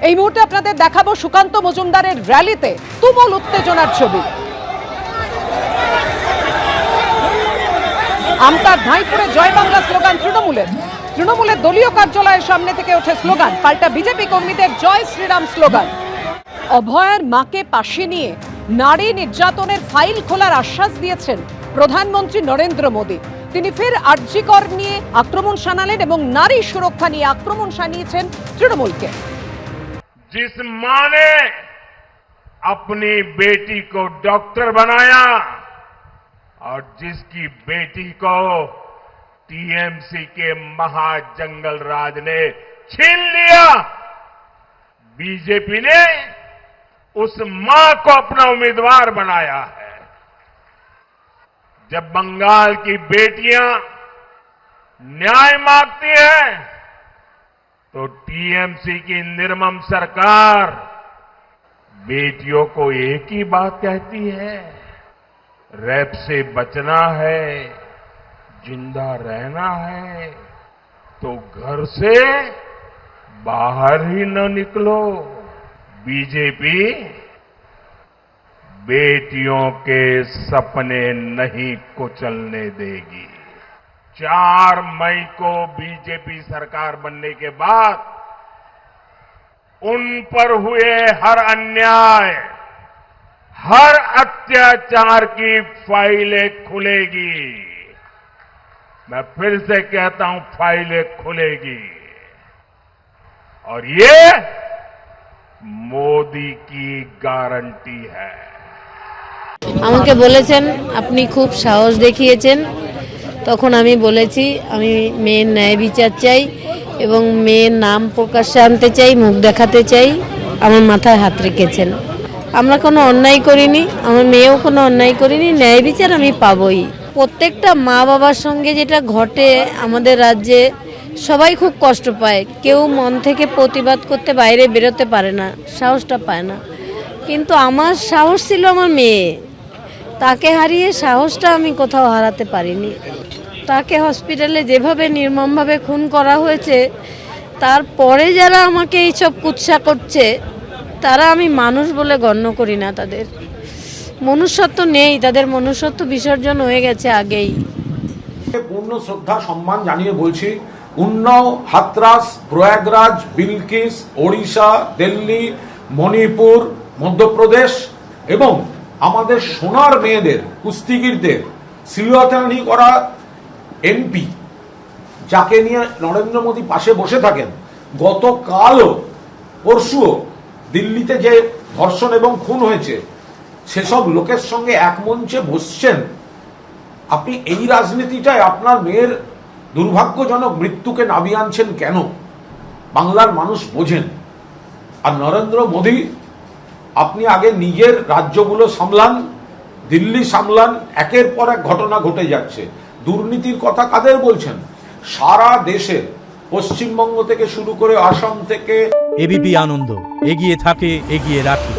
এই মুহূর্তে আপনাদের দেখাবো সুকান্ত মজুমদারের র্যালিতে তুমুল উত্তেজনার ছবি। আমতার ধাইপুরে জয় বাংলা স্লোগান তৃণমূলের দলীয় কার্যালয়ের সামনে থেকে ওঠে স্লোগান, পাল্টা বিজেপি কর্মীদের জয় শ্রীরাম স্লোগান। অভয়ার মাকে পাশে নিয়ে নারী নির্যাতনের ফাইল খোলার আশ্বাস দিয়েছেন প্রধানমন্ত্রী নরেন্দ্র মোদী। তিনি ফের আরজি কর নিয়ে আক্রমণ শানালেন এবং নারী সুরক্ষা নিয়ে আক্রমণ শানিয়েছেন তৃণমূলকে। जिस मां ने अपनी बेटी को डॉक्टर बनाया और जिसकी बेटी को टीएमसी के महाजंगल राज ने छीन लिया, बीजेपी ने उस मां को अपना उम्मीदवार बनाया है। जब बंगाल की बेटियां न्याय मांगती हैं तो टीएमसी की निर्मम सरकार बेटियों को एक ही बात कहती है, रेप से बचना है, जिंदा रहना है तो घर से बाहर ही न निकलो। बीजेपी बेटियों के सपने नहीं कुचलने देगी। 4 मई को बीजेपी सरकार बनने के बाद उन पर हुए हर अन्याय, हर अत्याचार की फाइलें खुलेगी। मैं फिर से कहता हूं, फाइलें खुलेगी और ये मोदी की गारंटी है। আমাকে বলেছেন আপনি খুব সাহস দেখিয়েছেন, তখন আমি বলেছি আমি মেয়ের ন্যায় বিচার চাই এবং মেয়ের নাম প্রকাশ্যে আনতে চাই, মুখ দেখাতে চাই। আমার মাথায় হাত রেখেছেন। আমরা কোনো অন্যায় করিনি, আমার মেয়েও কোনো অন্যায় করিনি, ন্যায় বিচার আমি পাবই। প্রত্যেকটা মা বাবার সঙ্গে যেটা ঘটে আমাদের রাজ্যে, সবাই খুব কষ্ট পায়। কেউ মন থেকে প্রতিবাদ করতে বাইরে বেরোতে পারে না, সাহসটা পায় না। কিন্তু আমার সাহস ছিল আমার মেয়ে, তাকে হারিয়ে সাহসটা আমি কোথাও হারাতে পারিনি। তাকে হসপিটালে যেভাবে নির্মমভাবে খুন করা হয়েছে, তারপরে যারা আমাকে এইসব কুৎসা করছে তারা আমি মানুষ বলে গণ্য করি না। তাদের মনুষ্যত্ব নেই, তাদের মনুষ্যত্ব বিসর্জন হয়ে গেছে আগেই। পূর্ণ শ্রদ্ধা সম্মান জানিয়ে বলছি, উন্নাও, হাতরাস, প্রয়াগরাজ, বিলকিস, ওড়িশা, দিল্লি, মণিপুর, মধ্যপ্রদেশ এবং আমাদের সোনার মেয়েদের, কুস্তিগিরদের শ্লীলতাহানি করা এমপি, যাকে নিয়ে নরেন্দ্র মোদী পাশে বসে থাকেন, গতকালও পরশুও দিল্লিতে যে ধর্ষণ এবং খুন হয়েছে সেসব লোকের সঙ্গে এক মঞ্চে বসছেন। আপনি এই রাজনীতিটায় আপনার মেয়ের দুর্ভাগ্যজনক মৃত্যুকে নামিয়ে আনছেন কেন? বাংলার মানুষ বোঝেন। আর নরেন্দ্র মোদী, আপনি আগে নিজের রাজ্যগুলো সামলান, দিল্লি সামলান। একের পর এক ঘটনা ঘটে যাচ্ছে। দুর্নীতির কথা কাদের বলছেন? সারা দেশে, পশ্চিমবঙ্গ থেকে শুরু করে আসাম থেকে। এবিপি আনন্দ, এগিয়ে থাকে, এগিয়ে রাখে।